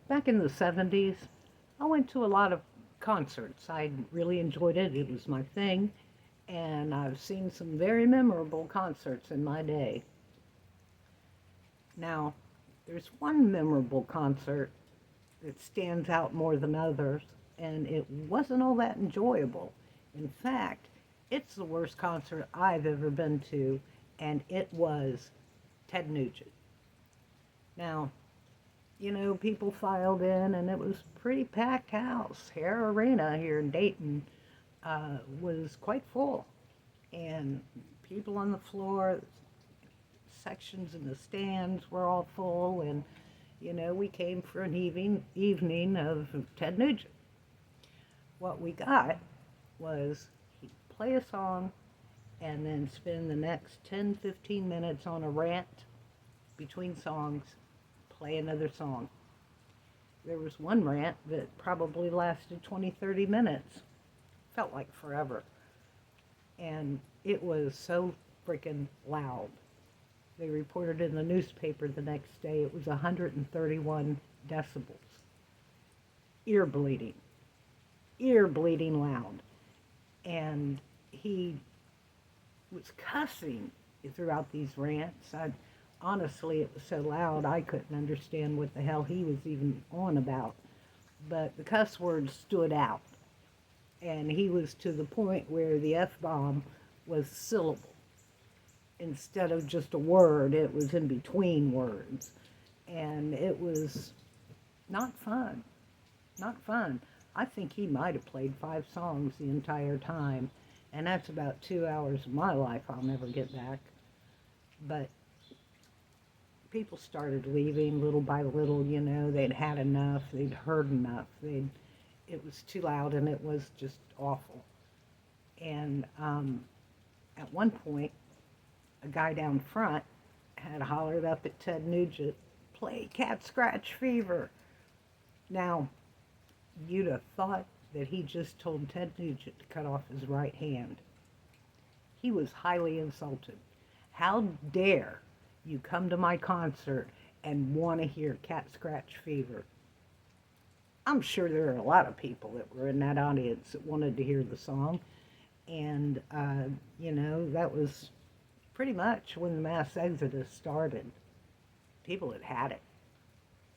Back in the 70s, I went to a lot of concerts. I really enjoyed it. It was my thing. And I've seen some very memorable concerts in my day. Now, there's one memorable concert that stands out more than others, and it wasn't all that enjoyable. In fact, it's the worst concert I've ever been to, and it was Ted Nugent. Now, people filed in, and it was a pretty packed house. Hare Arena here in Dayton was quite full, and people on the floor, sections in the stands were all full, and we came for an evening of Ted Nugent. What we got was he'd play a song and then spend the next 10, 15 minutes on a rant between songs, play another song. There was one rant that probably lasted 20, 30 minutes. Felt like forever. And it was so freaking loud. They reported in the newspaper the next day it was 131 decibels. Ear bleeding. Ear bleeding loud. And he was cussing throughout these rants. Honestly, it was so loud I couldn't understand what the hell he was even on about. But the cuss words stood out. And he was to the point where the F-bomb was syllable. Instead of just a word, it was in between words. And it was not fun. Not fun. I think he might have played 5 songs the entire time. And that's about 2 hours of my life I'll never get back. But people started leaving little by little, they'd had enough, they'd heard enough. It was too loud, and it was just awful. And at one point, a guy down front had hollered up at Ted Nugent, "Play Cat Scratch Fever." Now, you'd have thought that he just told Ted Nugent to cut off his right hand. He was highly insulted. How dare you come to my concert and want to hear Cat Scratch Fever? I'm sure there are a lot of people that were in that audience that wanted to hear the song. And, that was pretty much when the mass exodus started. People had had it.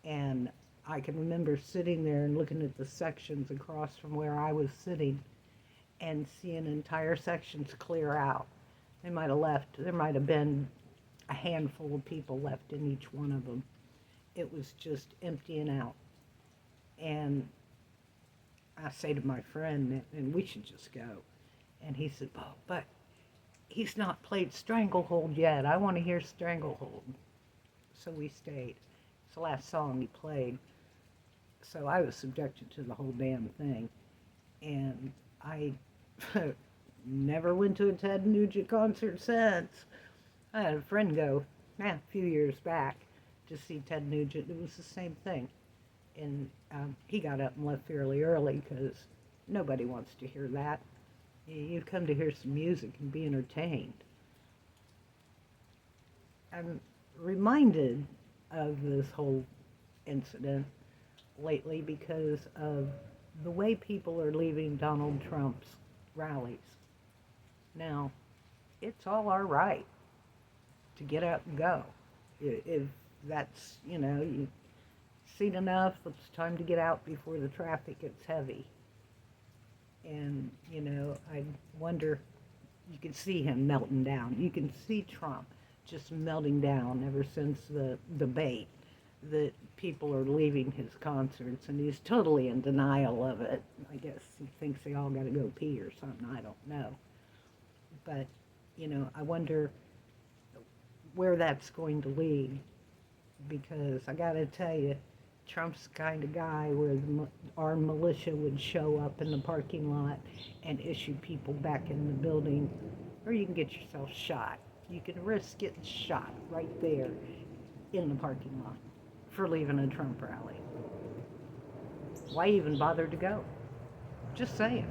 And I can remember sitting there and looking at the sections across from where I was sitting and seeing entire sections clear out. There might have been a handful of people left in each one of them. It was just emptying out. And I say to my friend, and we should just go. And he said, "Oh, but he's not played Stranglehold yet. I want to hear Stranglehold." So we stayed. It's the last song he played. So I was subjected to the whole damn thing. And I never went to a Ted Nugent concert since. I had a friend go, a few years back, to see Ted Nugent. It was the same thing. And he got up and left fairly early because nobody wants to hear that. You come to hear some music and be entertained. I'm reminded of this whole incident lately because of the way people are leaving Donald Trump's rallies. Now, it's all our right to get up and go. If that's, you've seen enough, it's time to get out before the traffic gets heavy. And, I wonder, you can see him melting down. You can see Trump just melting down ever since the debate that people are leaving his concerts, and he's totally in denial of it. I guess he thinks they all got to go pee or something. I don't know. But, I wonder where that's going to lead, because I got to tell you, Trump's the kind of guy where our militia would show up in the parking lot and issue people back in the building, or you can get yourself shot. You can risk getting shot right there in the parking lot for leaving a Trump rally. Why even bother to go? Just saying.